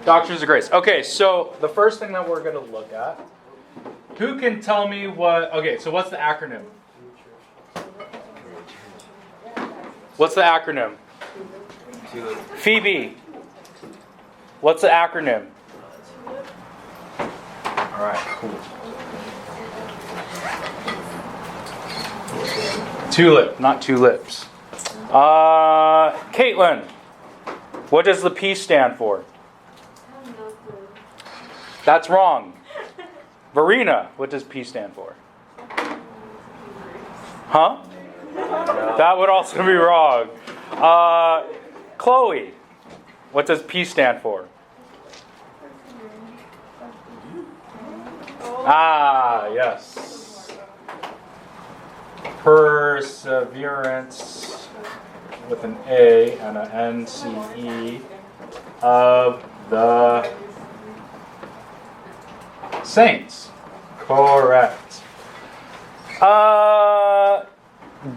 Doctrines of grace. Okay, so the first thing that we're going to look at. Who can tell me what... Okay, so what's the acronym? What's the acronym? Phoebe. What's the acronym? All right, cool. Tulip, not tulips. Caitlin, what does the P stand for? That's wrong. Verena, what does P stand for? Huh? That would also be wrong. Chloe, what does P stand for? Ah, yes. Perseverance with an A and an N-C-E of the saints. Correct.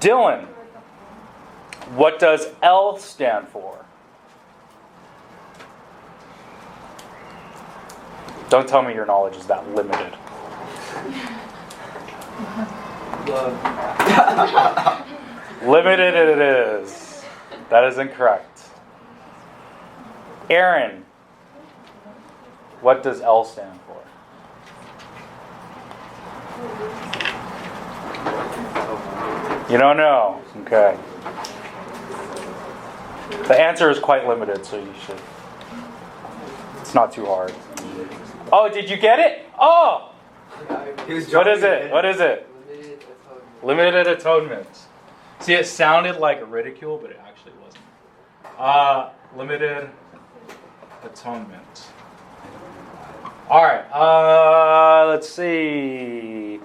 Dylan, what does L stand for? Don't tell me your knowledge is that limited. Limited it is. That is incorrect. Aaron, what does L stand for? You don't know? Okay. The answer is quite limited, so you should. It's not too hard. Oh, did you get it? Oh! What is it? What is it? Limited atonement. See, it sounded like a ridicule, but it actually wasn't. Limited atonement. All right. Let's see.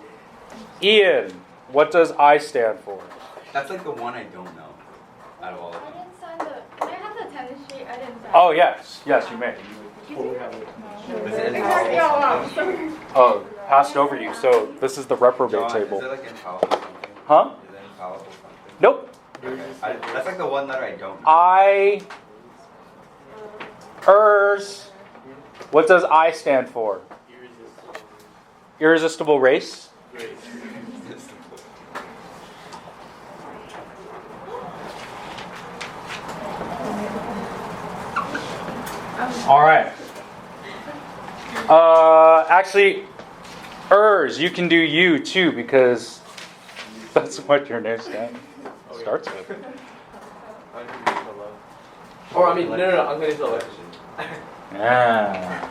Ian, what does I stand for? That's like the one I don't know out of all of them. I didn't sign the... Can I have the tennis sheet? I didn't sign Oh, yes. Yes, you may. Is it in Oh, passed over you. So this is the reprobate John, table. is it like infallible something? Huh? Is it infallible something? Nope. Okay. That's like the one that I don't know. I, ers. What does I stand for? Irresistible race? All right. Actually, ers, you can do you too because that's what your name starts with. Or I mean, no, I'm going to election. Yeah.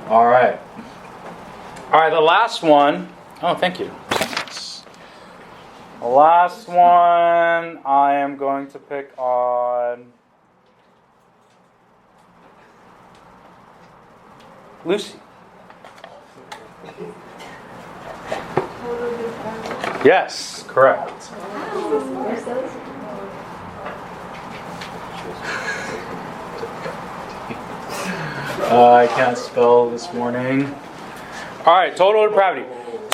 All right. All right, the last one. Oh, thank you. The last one I am going to pick on Lucy. Yes, correct. I can't spell this morning. All right, total depravity.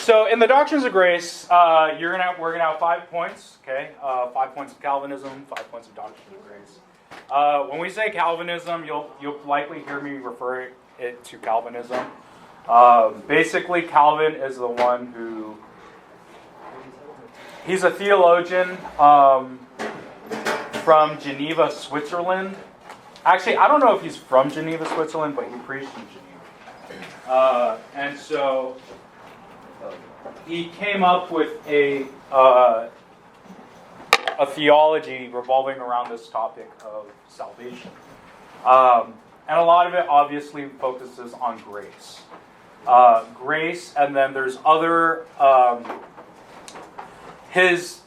So in the Doctrines of Grace, we're gonna have 5 points. Okay, 5 points of Calvinism, 5 points of Doctrines of Grace. When we say Calvinism, you'll likely hear me refer it to Calvinism. Basically, Calvin is the one who he's a theologian from Geneva, Switzerland. Actually, I don't know if he's from Geneva, Switzerland, but he preached in Geneva. And so he came up with a theology revolving around this topic of salvation. And a lot of it obviously focuses on grace. Grace, and then there's other... his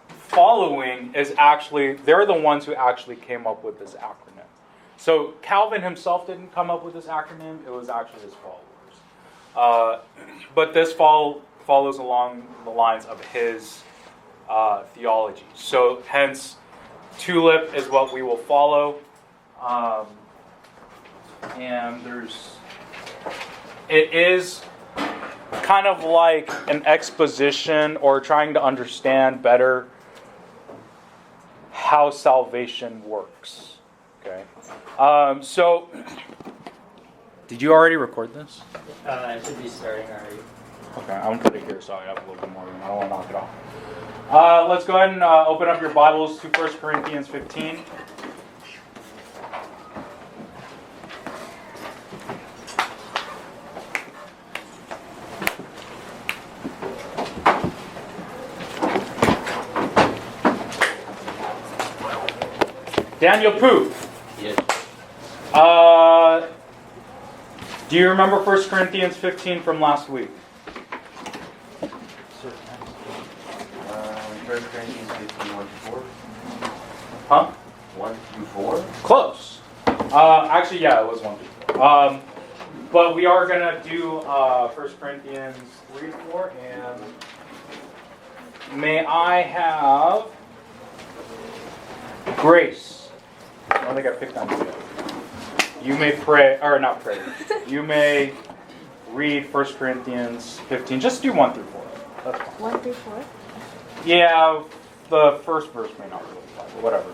following is actually... They're the ones who actually came up with this acronym. So Calvin himself didn't come up with this acronym. It was actually his followers. But this follows along the lines of his theology. So hence, TULIP is what we will follow. And it is kind of like an exposition or trying to understand better how salvation works. Okay. So, did you already record this? It should be starting already. Okay, I'm gonna put it here so I have a little bit more room. I don't want to knock it off. Let's go ahead and open up your Bibles to 1 Corinthians 15. Daniel Pooh. Yes. Do you remember 1 Corinthians 15 from last week? 1 Corinthians 15, 1 to 4. Huh? 1 through 4? Close. Actually, yeah, it was 1 through 4. But we are going to do 1 Corinthians 3 to 4. And may I have Grace? I don't think I picked on you yet. You may pray, or not pray. You may read 1 Corinthians 15. Just do 1 through 4. That's fine. 1 through 4? Yeah, the first verse may not really apply, but whatever.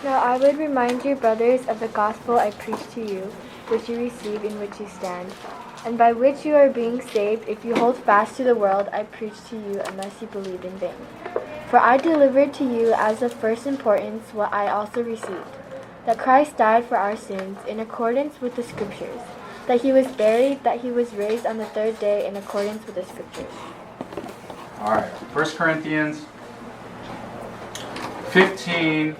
Now I would remind you, brothers, of the gospel I preached to you, which you received, in which you stand, and by which you are being saved, if you hold fast to the word I preached to you, unless you believed in vain. For I delivered to you as of first importance what I also received, that Christ died for our sins in accordance with the Scriptures, that he was buried, that he was raised on the third day in accordance with the Scriptures. All right, 1 Corinthians 15,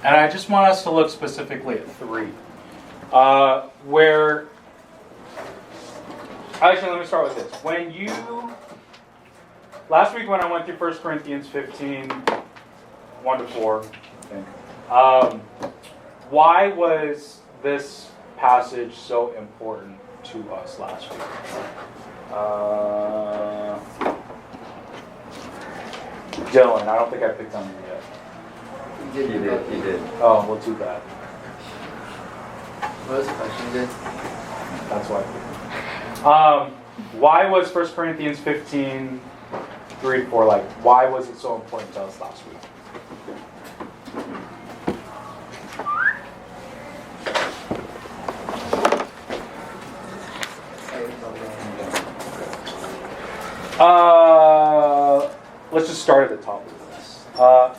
and I just want us to look specifically at 3, where, actually let me start with this. When you, last week when I went through 1 Corinthians 15, 1 to 4, I think, why was this passage so important to us last week? Dylan, I don't think I picked on you yet. You did. Oh, well, too bad. What was the question again? That's why I picked. Why was 1 Corinthians 15, 3 to 4, like, why was it so important to us last week? Let's just start at the top of this.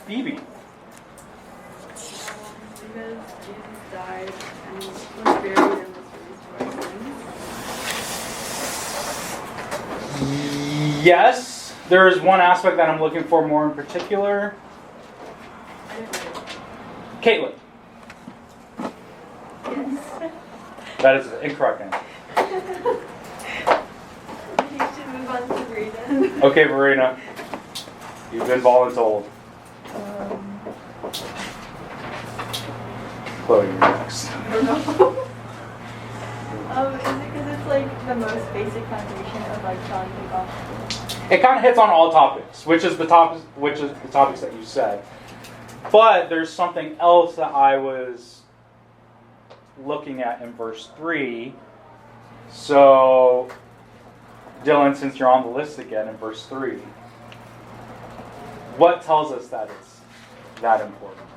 Phoebe. Because Jesus died and was buried and was raised for our sins. Yes, there is one aspect that I'm looking for more in particular. I didn't write Caitlin. it. Yes. That is an incorrect answer. You should move on to Rita. Okay, Verena. You've been voluntold. Chloe, you're next. I don't know. Is it because it's like the most basic foundation of like telling the gospel? It kind of hits on all topics, which is the topics that you said. But there's something else that I was looking at in verse 3. So, Dylan, since you're on the list again in verse 3, what tells us that it's that important?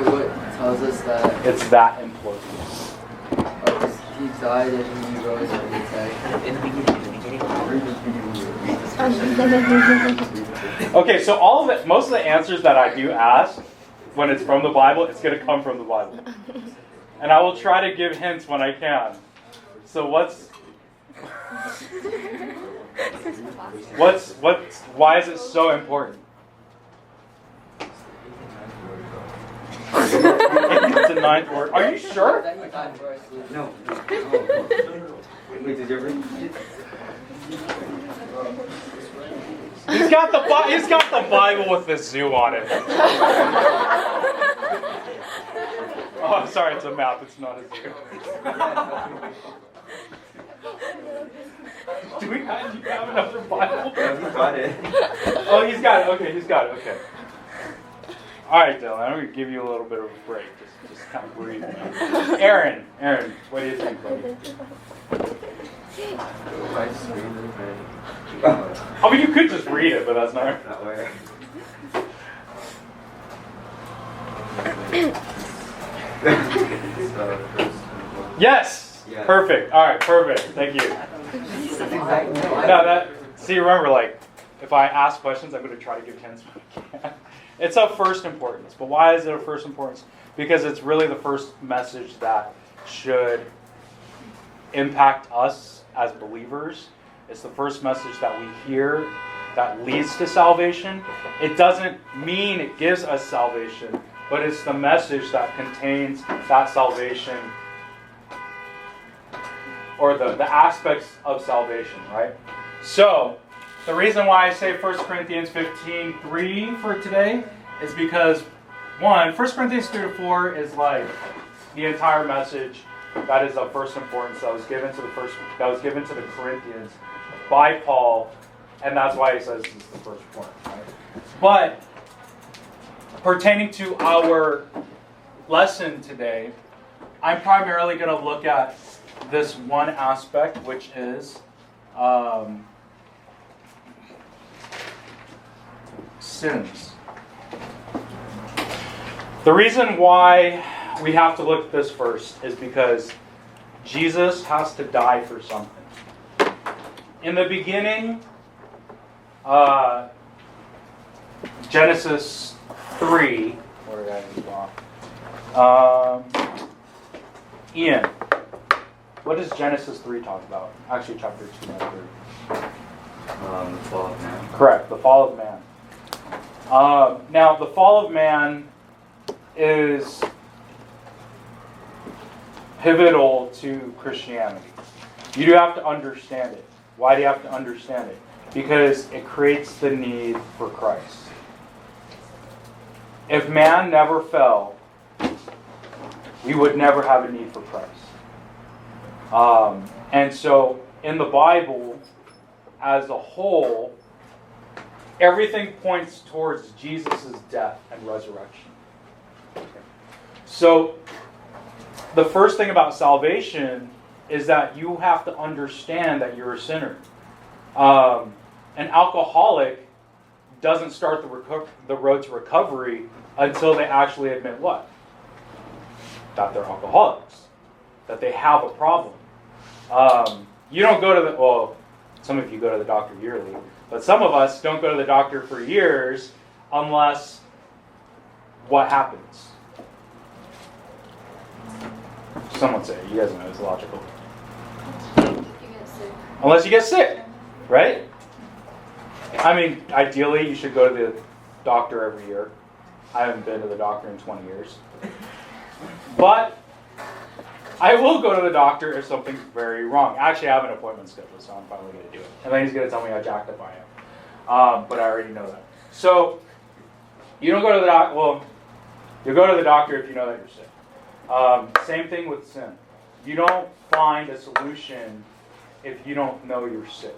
What tells us that It's that important. he died and he rose on the day. Okay, so all of it, most of the answers that I do ask, when it's from the Bible, it's going to come from the Bible. And I will try to give hints when I can. So why is it so important? It's the 9th word. Are you sure? No. Wait, did you ever? He's got the Bible with the zoo on it. Oh, I'm sorry, it's a map. It's not a zoo. Do you have another Bible? No, he got it. Oh, he's got it. Okay, he's got it. Okay. All right, Dylan. I'm going to give you a little bit of a break. Just kind of breathe. Aaron, what do you think, buddy? I just read it, right? I mean, you could just read it, but that's not. That way. Yes. Yeah. Perfect. All right. Perfect. Thank you. No, that. See, remember, like, if I ask questions, I'm going to try to give hints when I can. It's of first importance. But why is it of first importance? Because it's really the first message that should impact us as believers. It's the first message that we hear that leads to salvation. It doesn't mean it gives us salvation, but it's the message that contains that salvation, or the aspects of salvation, right? So, the reason why I say 1 Corinthians 15:3 for today is because, 1 Corinthians 3-4 is like the entire message that is of first importance that was given to the Corinthians by Paul, and that's why he says this is the first point, right? But pertaining to our lesson today, I'm primarily going to look at this one aspect, which is sins. The reason why we have to look at this first is because Jesus has to die for something. In the beginning, Genesis 3, where did I leave off? Ian, what does Genesis 3 talk about? Actually, chapter 2, not 3. The fall of man. Correct, the fall of man. Now, the fall of man is pivotal to Christianity. You do have to understand it. Why do you have to understand it? Because it creates the need for Christ. If man never fell, we would never have a need for Christ. And so, in the Bible, as a whole, everything points towards Jesus' death and resurrection. So, the first thing about salvation is that you have to understand that you're a sinner. An alcoholic doesn't start the road to recovery until they actually admit what? That they're alcoholics. That they have a problem. You don't go to well, some of you go to the doctor yearly, but some of us don't go to the doctor for years unless what happens? Someone say it. You guys know it's logical. Unless you get sick, right? I mean, ideally, you should go to the doctor every year. I haven't been to the doctor in 20 years. But I will go to the doctor if something's very wrong. Actually, I have an appointment scheduled, so I'm finally going to do it. And then he's going to tell me how jacked up I am. But I already know that. So, you don't go to the doctor. Well, you go to the doctor if you know that you're sick. Same thing with sin. You don't find a solution if you don't know you're sick.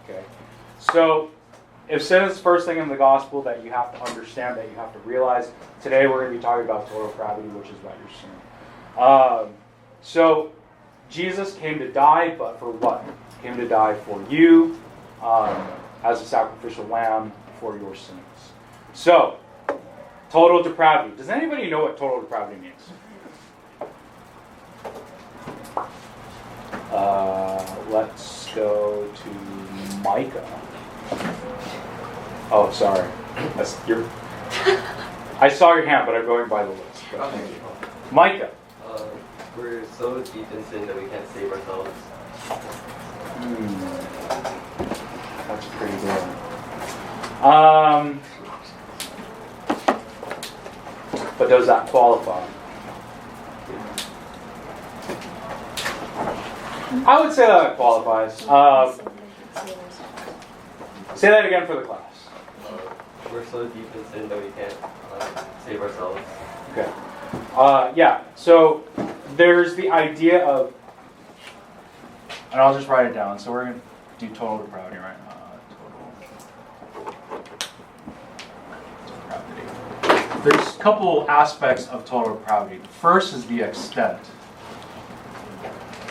Okay? So, if sin is the first thing in the gospel that you have to understand, that you have to realize, today we're going to be talking about total depravity, which is about your sin. So, Jesus came to die, but for what? He came to die for you as a sacrificial lamb for your sins. So, total depravity. Does anybody know what total depravity means? Let's go to Micah. Oh, sorry. I saw your hand, but I'm going by the list. Micah. We're so deep in sin that we can't save ourselves. That's pretty good. But does that qualify? I would say that qualifies. Say that again for the class. We're so deep in sin that we can't save ourselves. Okay. Yeah, so there's the idea of, and I'll just write it down. So we're going to do total depravity right now. Total depravity. There's a couple aspects of total depravity. The first is the extent.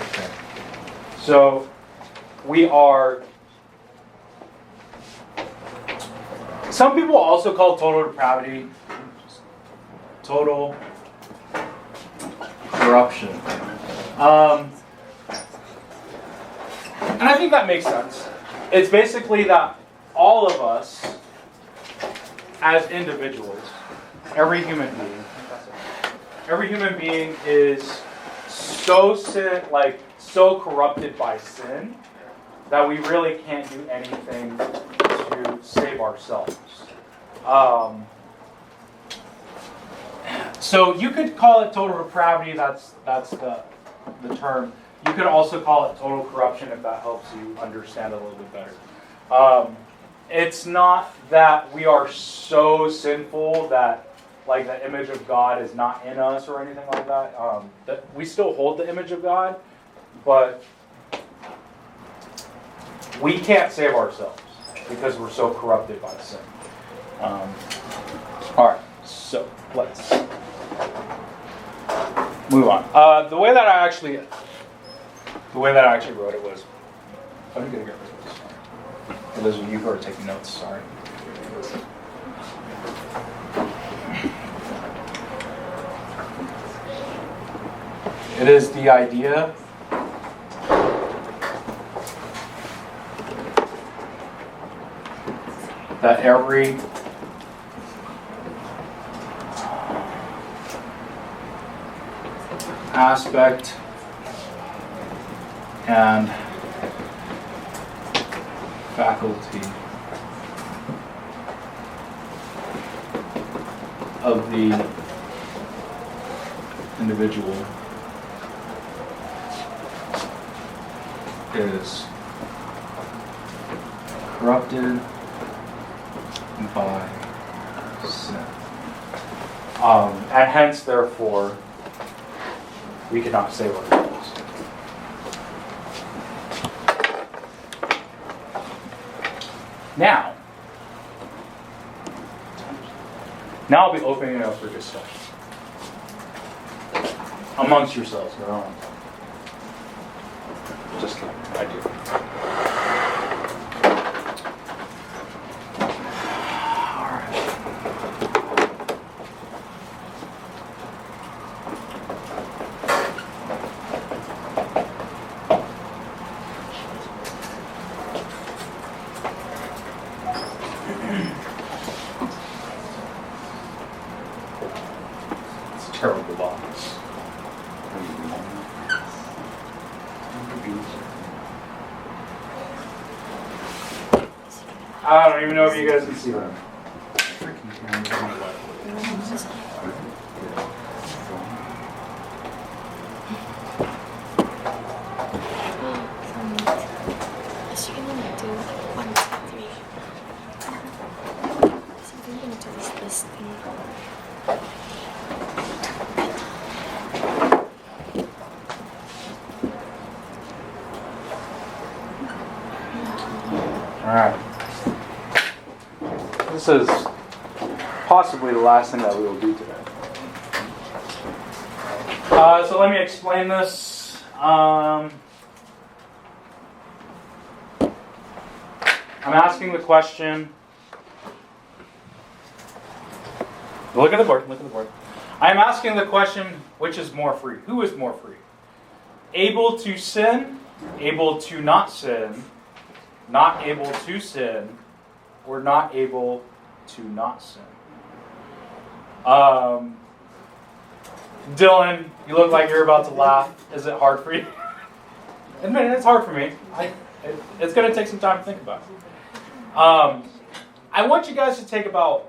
Okay. So we are. Some people also call total depravity total corruption. And I think that makes sense. It's basically that all of us, as individuals, every human being is so so corrupted by sin that we really can't do anything to save ourselves. So you could call it total depravity. That's the term. You could also call it total corruption if that helps you understand a little bit better. It's not that we are so sinful that like the image of God is not in us or anything like that. That we still hold the image of God, but we can't save ourselves because we're so corrupted by sin. All right, so let's move on. The way that I actually wrote it was. I'm gonna get rid of this. For those of you who are taking notes, sorry. It is the idea that every aspect and faculty of the individual is corrupted by sin. And hence, therefore, we cannot save ourselves. Now I'll be opening it up for discussion amongst yourselves. Just kidding. I do. Terrible box. I don't even know if you guys can see what I'm freaking camera's on my left. Alright. This is possibly the last thing that we will do today. So let me explain this. I'm asking the question. Look at the board. I'm asking the question, which is more free? Who is more free? Able to sin, able to not sin, not able to sin, or not able to not sin. Dylan, you look like you're about to laugh. Is it hard for you? Admit it, it's hard for me. It's going to take some time to think about. I want you guys to take about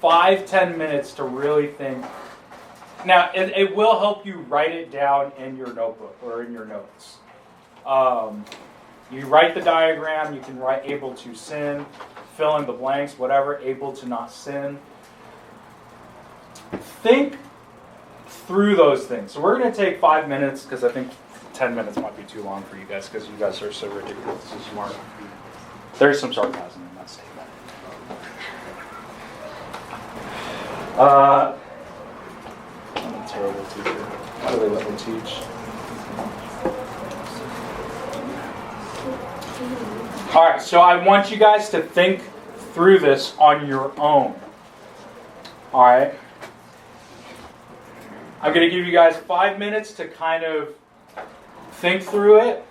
5-10 minutes to really think. Now, it will help you write it down in your notebook or in your notes. You write the diagram, you can write able to sin, fill in the blanks, whatever, able to not sin. Think through those things. So we're going to take 5 minutes, because I think 10 minutes might be too long for you guys, because you guys are so ridiculously smart. There's some sarcasm in that statement. I'm a terrible teacher. Why do they let me teach? All right, so I want you guys to think through this on your own. All right. I'm going to give you guys 5 minutes to kind of think through it.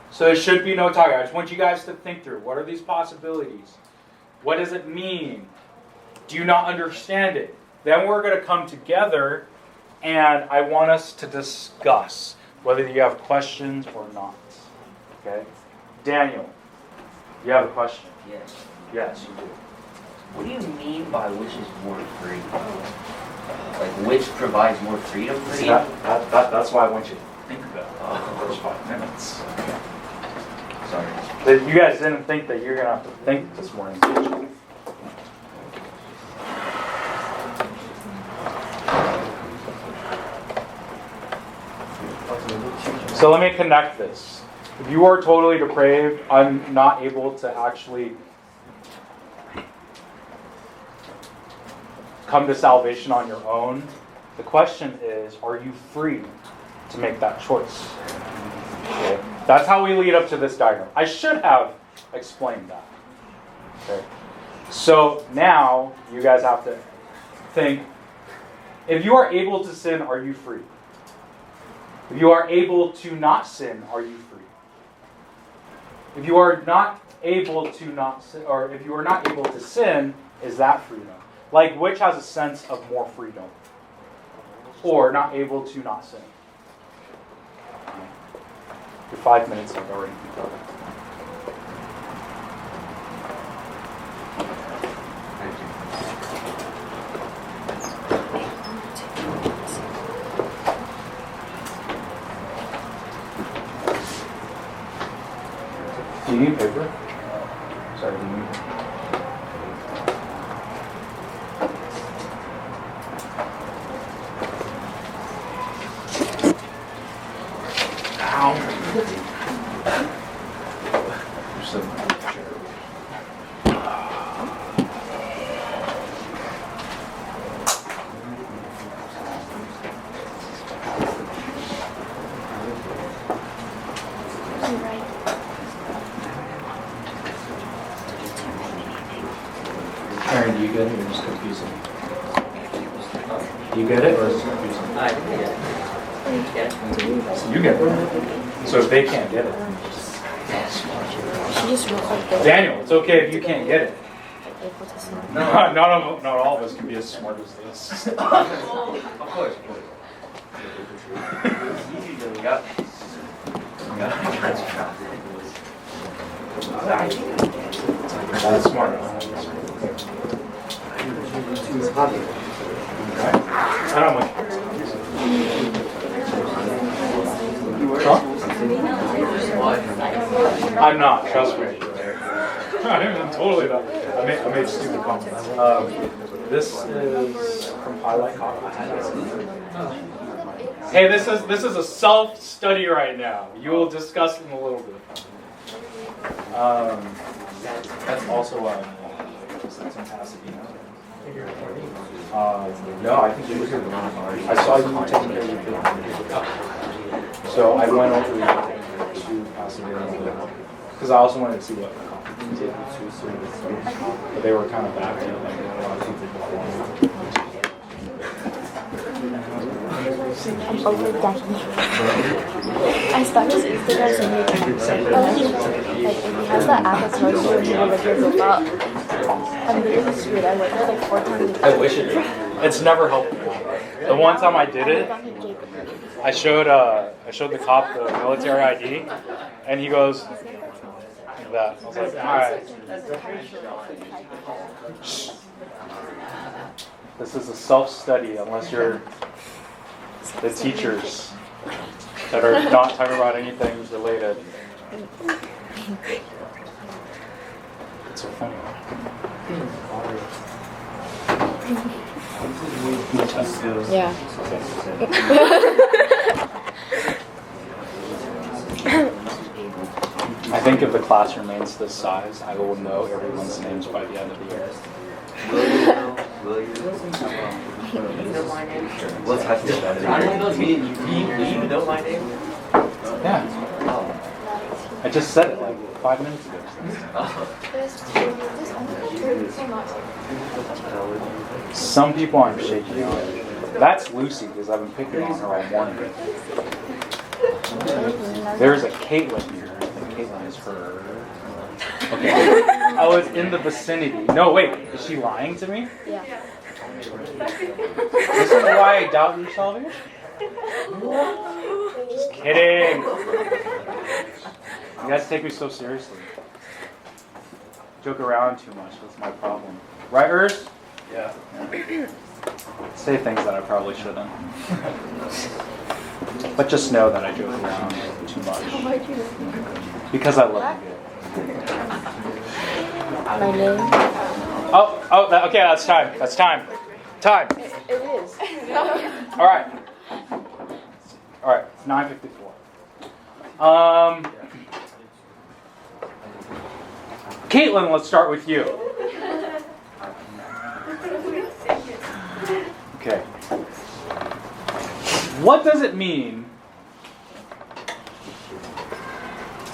So there should be no talking. I just want you guys to think through. What are these possibilities? What does it mean? Do you not understand it? Then we're going to come together and I want us to discuss whether you have questions or not. Okay? Daniel, you have a question? Yes. Yes, you do. What do you mean by which is more free? Like which provides more freedom for See, you? that's why I want you to think about it for the first 5 minutes. Sorry. But you guys didn't think that you're going to have to think this morning, did you? So let me connect this. If you are totally depraved, I'm not able to actually come to salvation on your own. The question is, are you free to make that choice? Okay. That's how we lead up to this diagram. I should have explained that. Okay. So now you guys have to think, if you are able to sin, are you free? If you are able to not sin, are you free? If you are not able to not sin, or if you are not able to sin, is that freedom? Like, which has a sense of more freedom? Or not able to not sin? Your 5 minutes have already been covered. Do you need paper? Sorry, do you need paper? Ow. You're so Aaron, do you get it or is it confusing? Do you get it or is it confusing? I think I get it. You get it. So if they can't get it. Daniel, it's okay if you can't get it. Not all of us can be as smart as this. Of course. Yep. That's smart. I don't know. Huh? I'm not, trust me. I'm totally not. I made stupid comments. This is from Highlight Coffee. Hey, this is a self-study right now. You will discuss in a little bit. That's also that's in Pasadena. No, I think you were. I saw you taking care of your kid. So I went over to Pasadena because I also wanted to see what the coffee did. But they were kind of back there, like a lot of people. I'm over Ducky. I stalked his Instagram so many times. Like, if he has that app, it's not sure he will look his zip up. I'm literally screwed. I went there like 4 times. I wish it did. It's never helped me. The one time I did it, I showed the cop the military ID, and he goes like that. I was like, all right. This is a self-study unless you're the teachers that are not talking about anything related. It's so funny. Yeah. I think if the class remains this size, I will know everyone's names by the end of the year. Will you know my name? What's that? Do you even know my name? Yeah. I just said it like 5 minutes ago. Some people I'm shaking on. That's Lucy because I've been picking on her all morning. There's a Caitlin here. I think Caitlin is her. Okay. I was in the vicinity. No, wait. Is she lying to me? Yeah. This is why I doubt your salvation? Just kidding. You guys take me so seriously. Joke around too much. That's my problem. Right, Urs? Yeah. Say things that I probably shouldn't. But just know that I joke around too much. Because I love you. My name? Okay, that's time. That's time. Time. It is. All right. All right, it's 9:54. Caitlin, let's start with you. Okay. What does it mean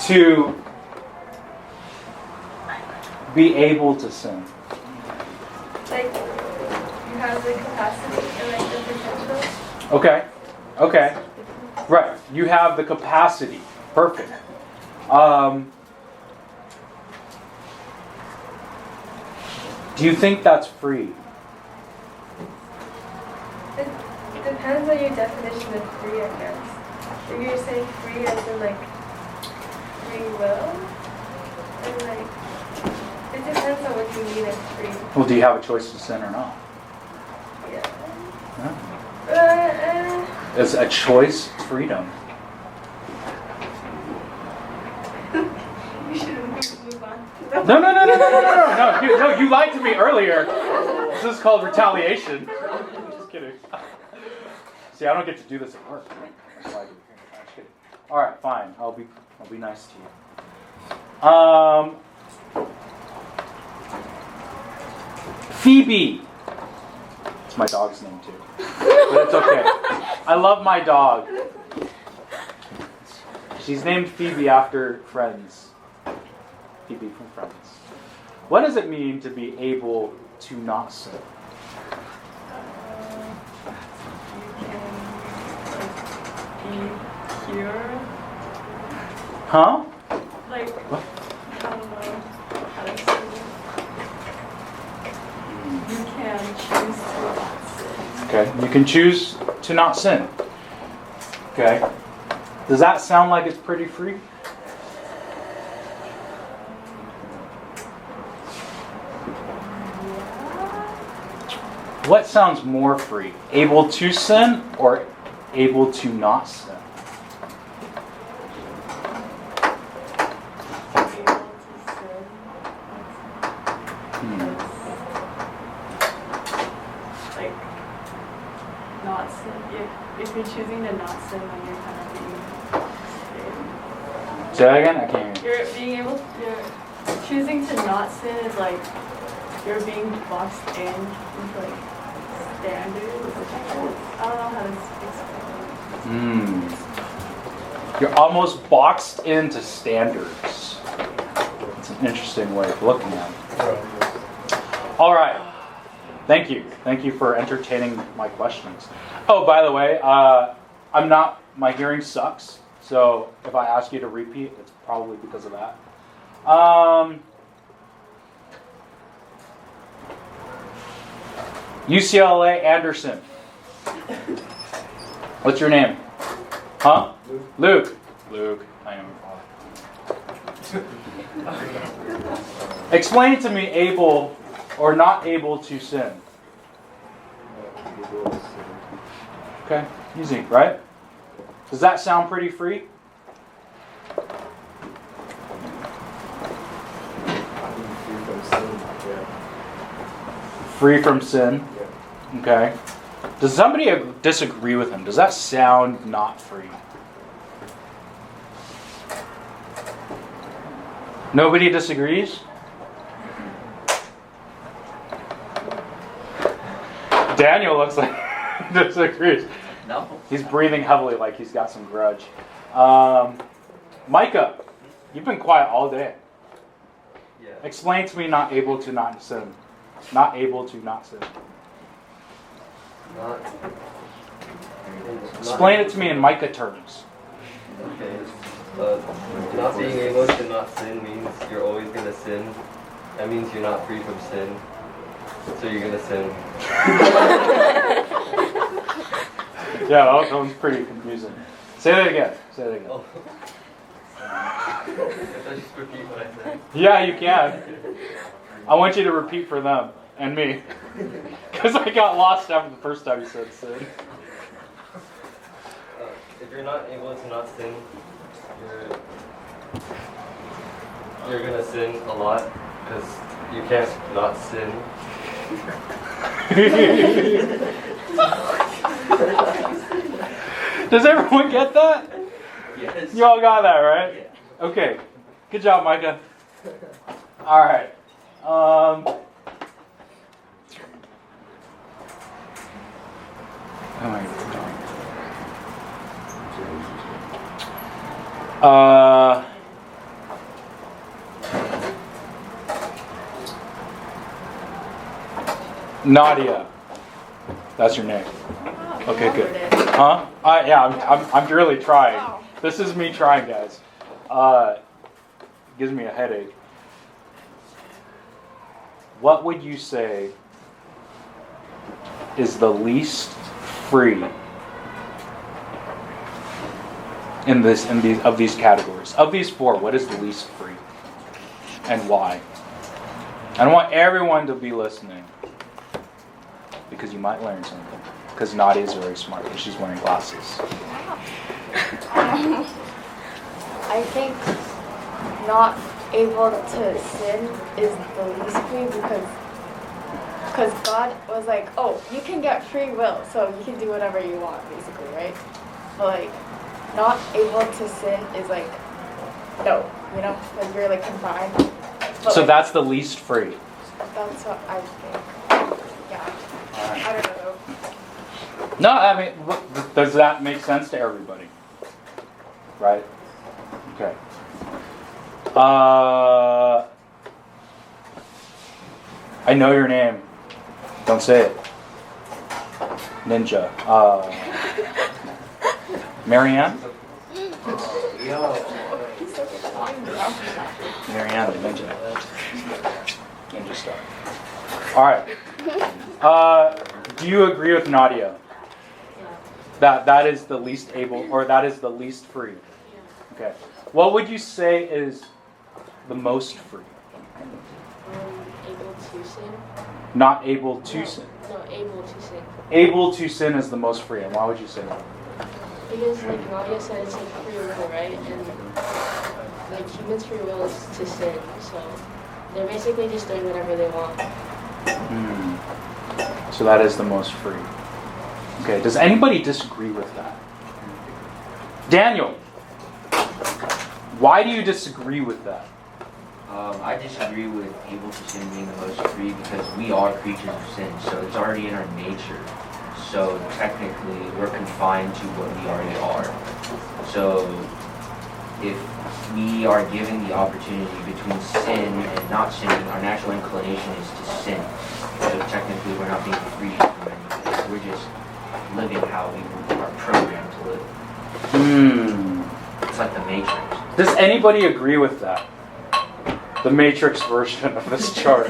to be able to sin? Like, you have the capacity and like the potential. Okay. Okay. Right. You have the capacity. Perfect. Do you think that's free? It depends on your definition of free, I guess. If you're saying free as in like free will, and like it depends on what you mean as free. Well, do you have a choice to sin or not? Yeah. No. Is a choice freedom? You should move on. No, you lied to me earlier. This is called retaliation. Just kidding. See, I don't get to do this at work. That's why I do it here. I'm just kidding. All right, fine. I'll be nice to you. Phoebe. It's my dog's name too, but it's okay. I love my dog. She's named Phoebe after Friends. Phoebe from Friends. What does it mean to be able to not sin? Be pure. Huh? Like, What? I don't know how to say it. You can choose to not sin. Okay, you can choose to not sin. Okay. Does that sound like it's pretty free? What sounds more free? Able to sin or able to not sin? Like, not sin. If you're choosing to not sin, then you're kind of being. Say that again? I can't hear you. You're choosing to not sin is like you're being boxed in into like standards. I don't know how to explain it. You're almost boxed into standards. It's an interesting way of looking at it. All right. Thank you. Thank you for entertaining my questions. Oh, by the way, my hearing sucks. So if I ask you to repeat, it's probably because of that. UCLA Anderson. What's your name? Huh? Luke. Luke. I am your father. Explain to me able or not able to sin. Okay, easy, right? Does that sound pretty free? Free from sin? Okay. Does somebody disagree with him? Does that sound not free? Nobody disagrees? Daniel looks like he disagrees. No. He's breathing heavily like he's got some grudge. Micah, You've been quiet all day. Yeah. Explain to me not able to not sin. Not able to not sin. Not. Explain it to me in Micah terms. Okay. Not being able to not sin means you're always gonna sin. That means you're not free from sin. So you're gonna sin. Yeah, that one's pretty confusing. Say that again. Say that again. Oh. If I just repeat what I said. Yeah, you can. I want you to repeat for them and me. Because I got lost after the first time you said sin. If you're not able to not sin, you're gonna sin a lot because you can't not sin. Does everyone get that? Yes. You all got that, right? Okay. Good job, Micah. All right. Oh my God. Nadia. That's your name. Okay, good. Huh? Yeah, I'm really trying. This is me trying, guys. Gives me a headache. What would you say is the least free of these categories? Of these four, what is the least free? And why? I want everyone to be listening. Because you might learn something. Because Nadia is very smart and she's wearing glasses. I think not able to sin is the least free because God was like, oh, you can get free will, so you can do whatever you want, basically, right? But like, not able to sin is like, no, like you're like confined. But So like, that's the least free. That's what I think. Yeah. Alright. I don't know. No, I mean, does that make sense to everybody? Right? Okay. I know your name. Don't say it. Ninja. Marianne? Marianne the Ninja. Ninja star. Alright. Do you agree with Nadia? That is the least able, or that is the least free? Okay. What would you say is the most free? Able to sin? Not able to sin. No, able to sin. Able to sin is the most free. And why would you say that? Because like Nadia said, it's like free will, right? And like humans' free will is to sin. So they're basically just doing whatever they want. So that is the most free. Okay, does anybody disagree with that? Daniel, why do you disagree with that? I disagree with able to sin being the most free because we are creatures of sin, so it's already in our nature. So technically, we're confined to what we already are. So if we are given the opportunity between sin and not sinning, our natural inclination is to sin. So technically, we're not being free from anything. We're just living how we are programmed to live. It's like the Matrix. Does anybody agree with that? The Matrix version of this chart.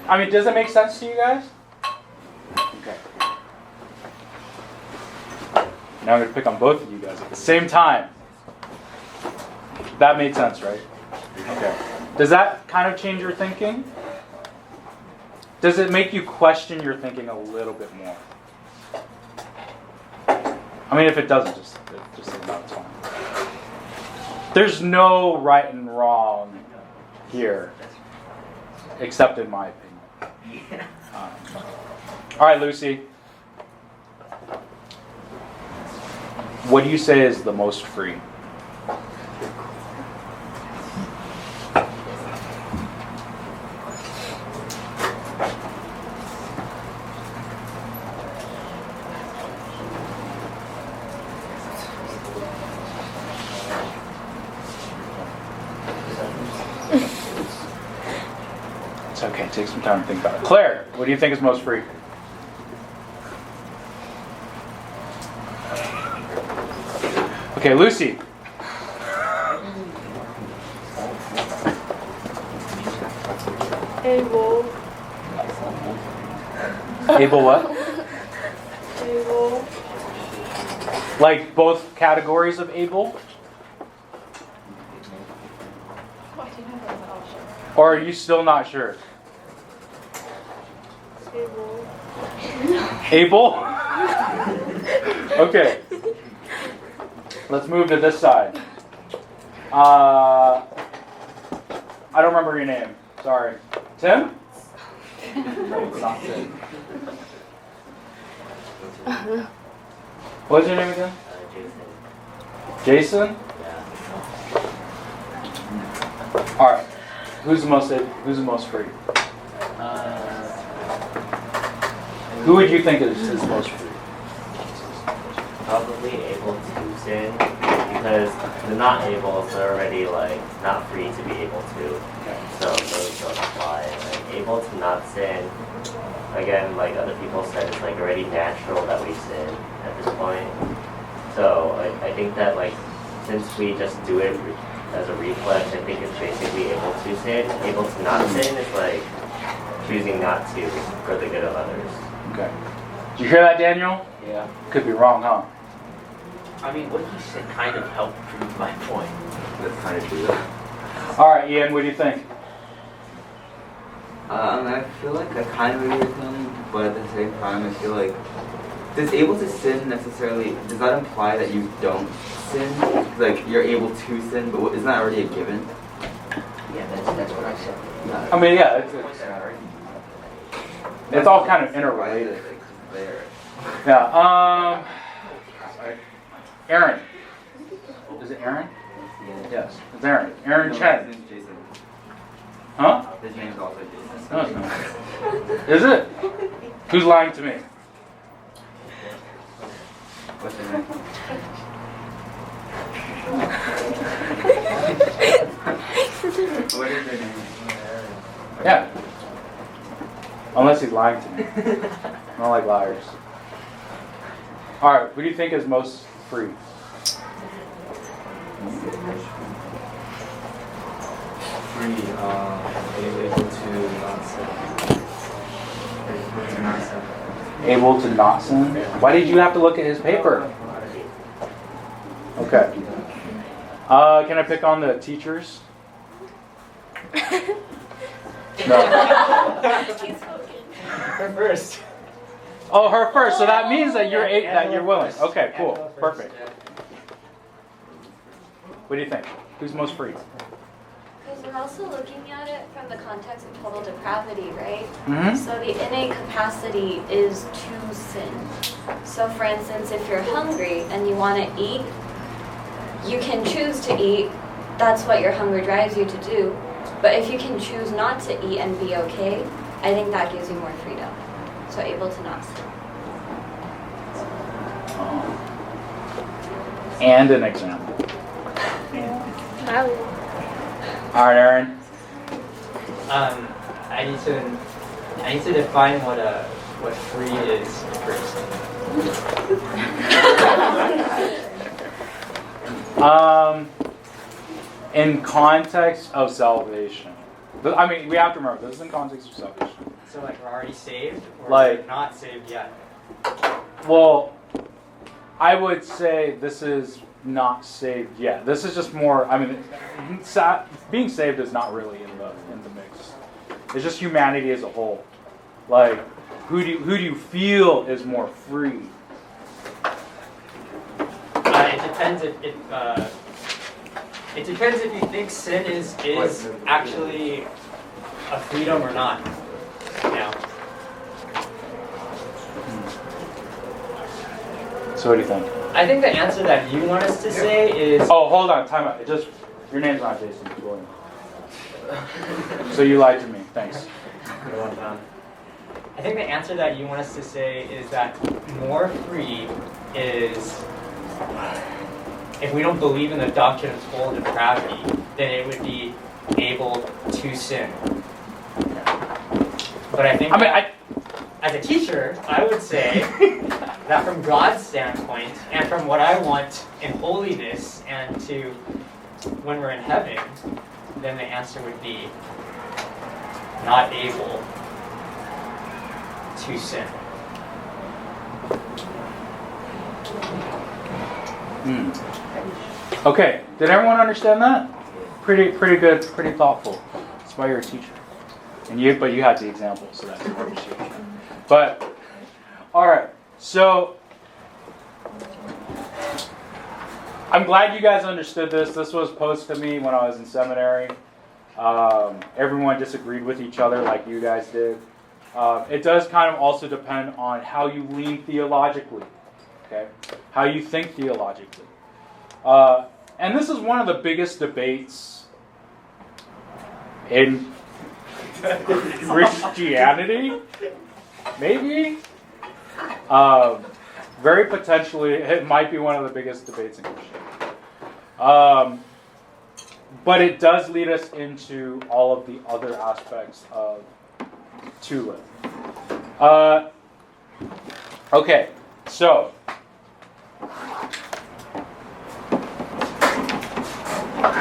I mean, does it make sense to you guys? Okay. Now I'm going to pick on both of you guys at the same time. That made sense, right? Okay. Does that kind of change your thinking? Does it make you question your thinking a little bit more? I mean, if it doesn't, just think about it. It's fine. There's no right and wrong here, except in my opinion. All right, Lucy. What do you say is the most free? It's okay. Take some time to think about it. Claire, what do you think is most free? Okay, Lucy. Able. Able what? Able. Like both categories of able? Or are you still not sure? Able. Able? Okay. Let's move to this side. I don't remember your name. Sorry. Tim? No, it's not Tim. What's your name again? Jason? All right. Who's the most free? Who would you think is most free? Probably able to sin because the not able is already like not free to be able to. So those don't apply. Like able to not sin, again, like other people said, it's like already natural that we sin at this point. So I think that like since we just do it as a reflex, I think it's basically able to sin. Able to not sin is like choosing not to for the good of others. Okay. Did you hear that, Daniel? Yeah. Could be wrong, huh? I mean, what he said kind of helped prove my point. That's kind of true. All right, Ian, what do you think? I feel like I kind of agree with him, but at the same time, I feel like does able to sin necessarily, does that imply that you don't sin? Like, you're able to sin, but isn't that already a given? Yeah, that's what I said. I mean, yeah, it's all kind of interrelated. Yeah. Aaron. Is it Aaron? Yes, it's Aaron. Aaron Chen. His name's Jason. Huh? His name's also Jason. No, it's not. Is it? Who's lying to me? What's his name? What is their name? Yeah. Unless he's lying to me. I don't like liars. All right, who do you think is most free? Free, able to not sin. Able to not sin? Why did you have to look at his paper? Okay. Can I pick on the teachers? No. Her first. Oh, her first. So that means that you're willing. Okay, cool, perfect. What do you think? Who's most free? Because we're also looking at it from the context of total depravity, right? Mm-hmm. So the innate capacity is to sin. So for instance, if you're hungry and you want to eat, you can choose to eat. That's what your hunger drives you to do. But if you can choose not to eat and be okay, I think that gives you more freedom. So able to not sin. And an example. All right, Aaron. I need to define what free is first. In context of salvation. I mean, we have to remember, this is in context of salvation. So like we're already saved, or Like- we're not saved yet. Well, I would say this is not saved yet. This is just more, I mean, being saved is not really in the mix. It's just humanity as a whole. Like, who do you feel is more free? It depends it depends if you think sin is actually a freedom or not. Yeah. So what do you think? I think the answer that you want us to say is. Oh, hold on, time out. Your name's not Jason, it's William. So you lied to me. Thanks. I think the answer that you want us to say is that more free is, if we don't believe in the doctrine of total depravity, then it would be able to sin. But I think as a teacher, I would say that from God's standpoint, and from what I want in holiness, and to when we're in heaven, then the answer would be not able to sin. Okay, did everyone understand that? Pretty good, pretty thoughtful. That's why you're a teacher. But you had the example, so that's an appreciation. But, alright, so I'm glad you guys understood this. This was posed to me when I was in seminary. Everyone disagreed with each other like you guys did. It does kind of also depend on how you lean theologically, okay? How you think theologically. And this is one of the biggest debates in Christianity, maybe. Very potentially, it might be one of the biggest debates in Christianity. But it does lead us into all of the other aspects of tulip. Okay, so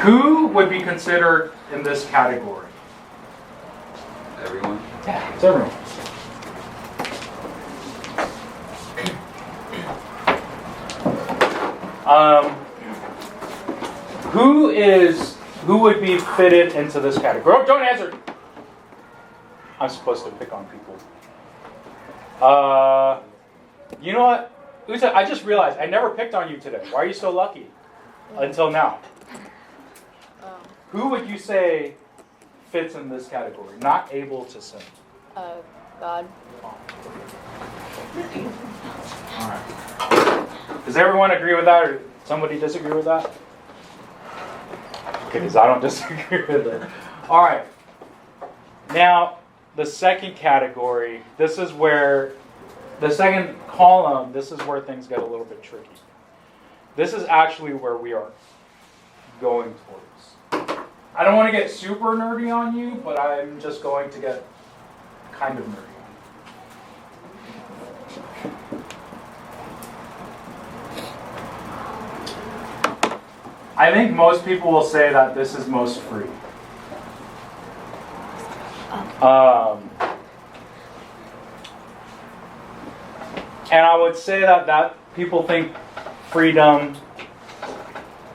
who would be considered in this category? Everyone. Yeah, it's everyone. Who would be fitted into this category? Oh, don't answer. I'm supposed to pick on people. You know what? Uta, I just realized I never picked on you today. Why are you so lucky? Until now. Who would you say fits in this category? Not able to sin. God. Alright. Does everyone agree with that, or somebody disagree with that? Okay, because I don't disagree with it. Alright. Now, the second category, this is where, the second column, this is where things get a little bit tricky. This is actually where we are going towards. I don't want to get super nerdy on you, but I'm just going to get kind of nerdy on you. I think most people will say that this is most free. And I would say that people think freedom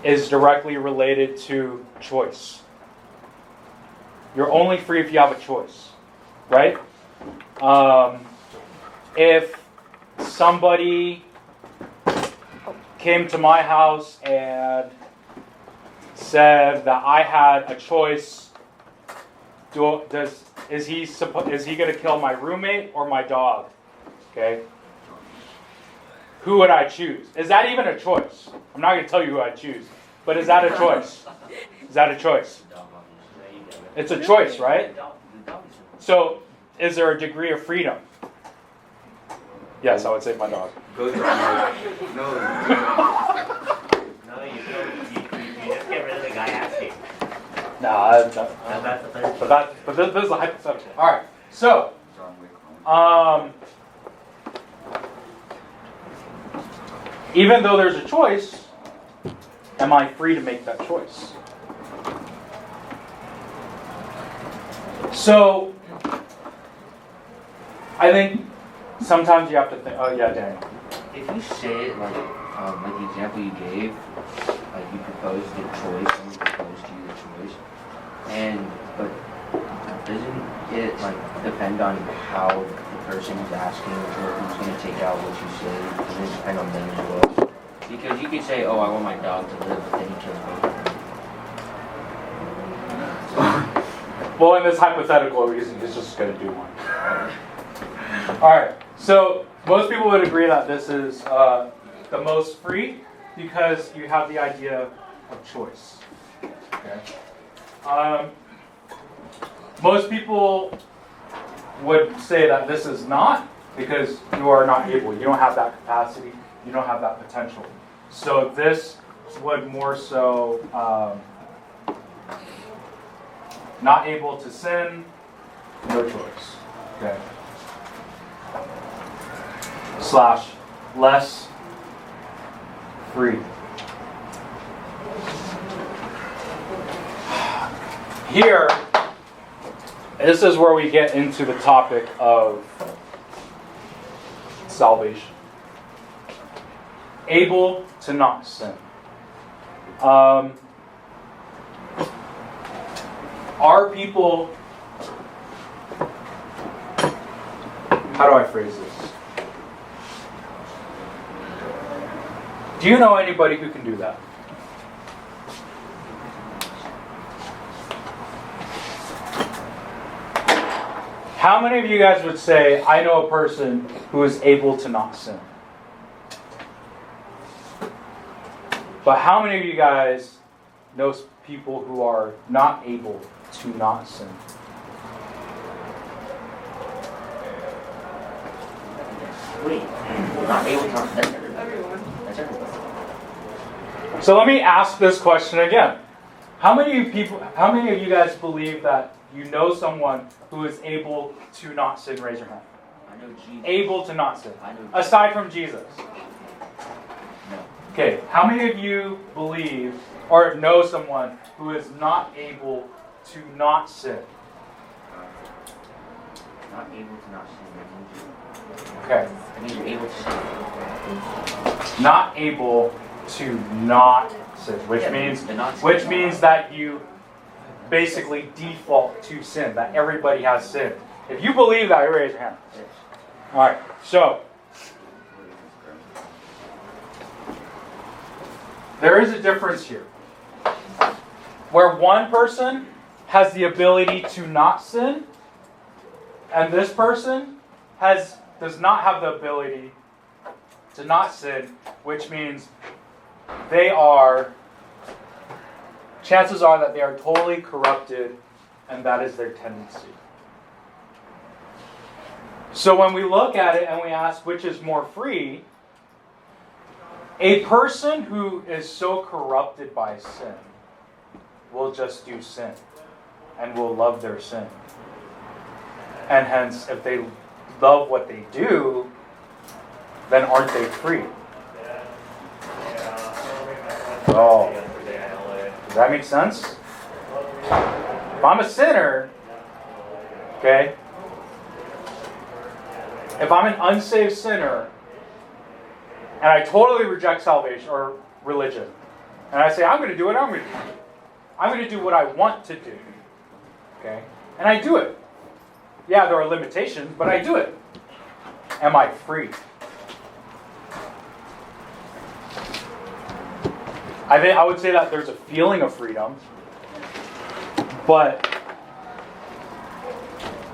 is directly related to choice. You're only free if you have a choice, right? If somebody came to my house and said that I had a choice, is he going to kill my roommate or my dog? Okay. Who would I choose? Is that even a choice? I'm not going to tell you who I choose, but is that a choice? Is that a choice? It's a choice, right? So, is there a degree of freedom? Yes, I would say my dog. No, you just get rid of the guy asking. No, but this is a hypothetical. All right, so, even though there's a choice, am I free to make that choice? So, I think sometimes you have to think, oh yeah, Daniel. If you say it like the example you gave, like you proposed the choice, someone proposed to you the choice, but doesn't it like depend on how the person is asking or who's going to take out what you say? Doesn't it depend on them as well? Because you could say, oh, I want my dog to live, but then you kill both of them. Well, in this hypothetical reason, it's just going to do one. All right. So most people would agree that this is the most free because you have the idea of choice. Okay. Most people would say that this is not because you are not able. You don't have that capacity. You don't have that potential. So this would more so Not able to sin, no choice. Okay. / less free. Here, this is where we get into the topic of salvation. Able to not sin. Are people, how do I phrase this? Do you know anybody who can do that? How many of you guys would say, I know a person who is able to not sin? But how many of you guys know people who are not able to not sin? Wait, not able to not sin. Everyone. That's everyone. So let me ask this question again. How many of you guys believe that you know someone who is able to not sin? Raise your hand. I know Jesus. Able to not sin. I know Jesus. Aside from Jesus. No. Okay, how many of you believe or know someone who is not able to not sin? Not able to not sin. Okay. I mean, you're able to sin. Not able to not sin, which Yeah, means the not sin. that you basically default to sin, that everybody has sinned. If you believe that, raise your hand. Yes. All right, so there is a difference here. Where one person has the ability to not sin, and this person does not have the ability to not sin, which means chances are that they are totally corrupted, and that is their tendency. So when we look at it and we ask which is more free, a person who is so corrupted by sin will just do sin and will love their sin. And hence, if they love what they do, then aren't they free? Oh, does that make sense? If I'm a sinner, okay, if I'm an unsaved sinner, and I totally reject salvation or religion, and I say, I'm going to do what I'm going to do. I'm going to do what I want to do. Okay? And I do it. Yeah, there are limitations, but I do it. Am I free? I would say that there's a feeling of freedom, but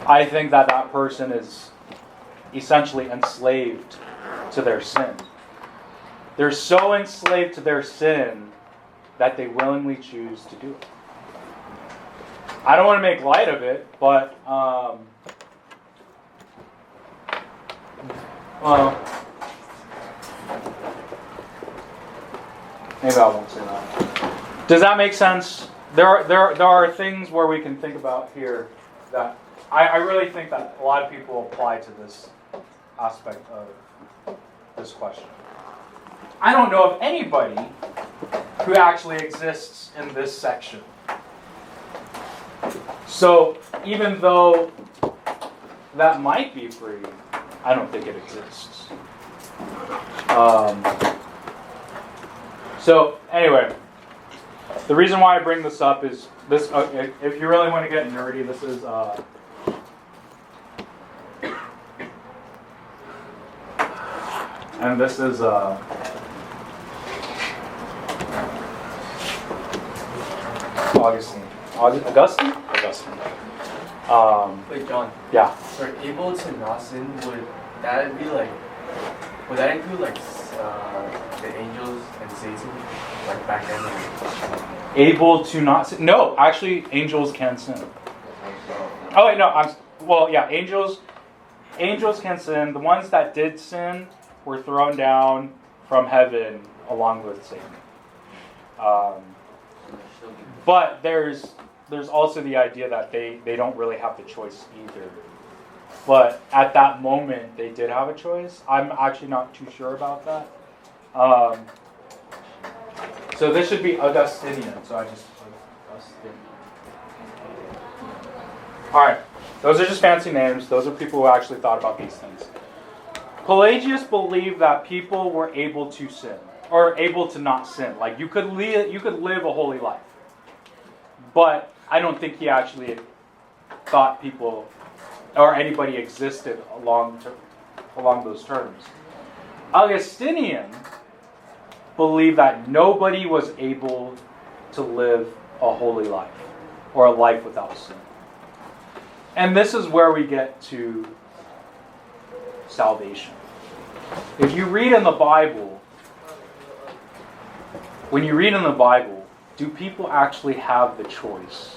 I think that person is essentially enslaved to their sin. They're so enslaved to their sin that they willingly choose to do it. I don't want to make light of it, but well, maybe I won't say that. Does that make sense? There are things where we can think about here that I really think that a lot of people apply to this aspect of this question. I don't know of anybody who actually exists in this section. So even though that might be free, I don't think it exists. So anyway, the reason why I bring this up is this. If you really want to get nerdy, this is and this is Augustine. Wait, John. Yeah. For able to not sin, would that include like the angels and Satan, like back then? Able to not sin? No, actually, angels can sin. Oh wait, no. Angels can sin. The ones that did sin were thrown down from heaven along with Satan. But there's there's also the idea that they don't really have the choice either. But at that moment, they did have a choice. I'm actually not too sure about that. So this should be Augustinian. So I just Augustinian. All right. Those are just fancy names. Those are people who actually thought about these things. Pelagius believed that people were able to sin, or able to not sin. Like you could live a holy life. But I don't think he actually thought people or anybody existed along those terms. Augustinian believed that nobody was able to live a holy life or a life without sin. And this is where we get to salvation. If you read in the Bible, when you read in the Bible, do people actually have the choice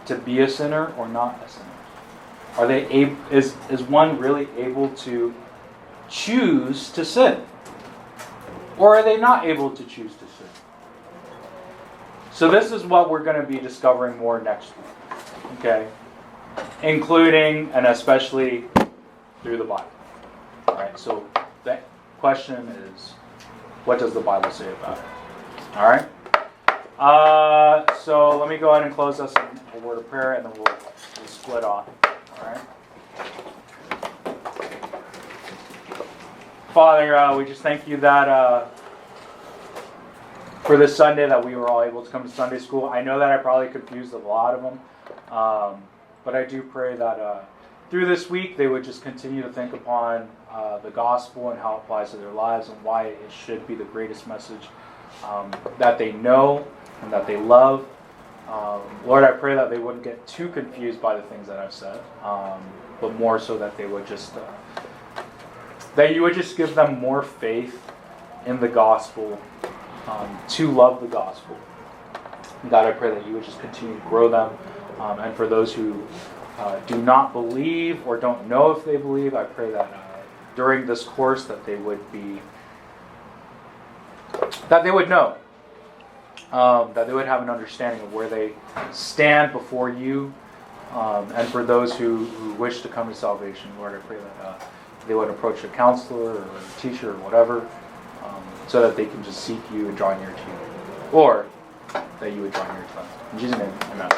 to be a sinner or not a sinner? Are they is one really able to choose to sin? Or are they not able to choose to sin? So this is what we're going to be discovering more next week. Okay? Including and especially through the Bible. Alright, so the question is, what does the Bible say about it? Alright? So let me go ahead and close us in a word of prayer and then we'll split off. Alright? Father, we just thank you that for this Sunday that we were all able to come to Sunday school. I know that I probably confused a lot of them. But I do pray that through this week they would just continue to think upon the gospel and how it applies to their lives and why it should be the greatest message that they know and that they love. Lord, I pray that they wouldn't get too confused by the things that I've said, but more so that they would just that you would just give them more faith in the gospel, to love the gospel. God, I pray that you would just continue to grow them. And for those who do not believe or don't know if they believe, I pray that during this course that they would know, that they would have an understanding of where they stand before you. And for those who wish to come to salvation, Lord, I pray that they would approach a counselor or a teacher or whatever, so that they can just seek you and draw near to you. Or that you would draw near to them. In Jesus' name, amen.